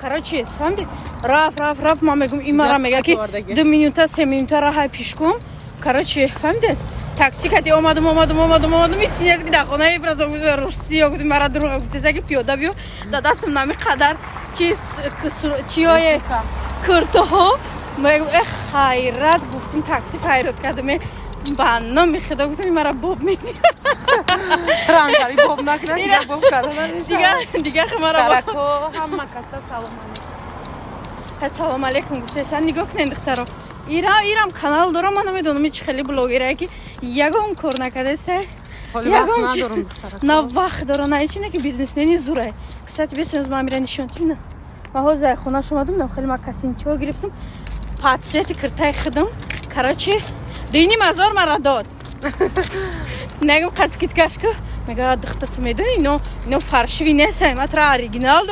короче фаҳмиди раф ман мегум имара мега ки 2 минута 3 минута раҳай пешком короче фаҳмиди такси кати омадам итинезги дар хонаи русия гуфти мара дуруға гуфтесаки пиёда биё да дастам нами қадар чиёе куртоҳо мегум хайрат гуфтим такси хайрат кардаме банно мехида гуфтам мара боб меги рангари боб накна дига боб кардан дига хамара тарако ҳамма каса салом алейкум гуфтесан нигоҳ кунед духтаро ирам канал дорам ман намедонам чи хеле блогерае ки ягон кор накардаста ягон на вақт дора на ичине ки бизнесмени зурай кстати бесинуз ман мира нишон тина ман ҳозир хонаш омадам дам хеле ман касинчо гирифтам патсети киртай хидам короче дини мазор мара дод негам қаскиткашка мега духта ту медони ино фаршиви нестам матра оригинал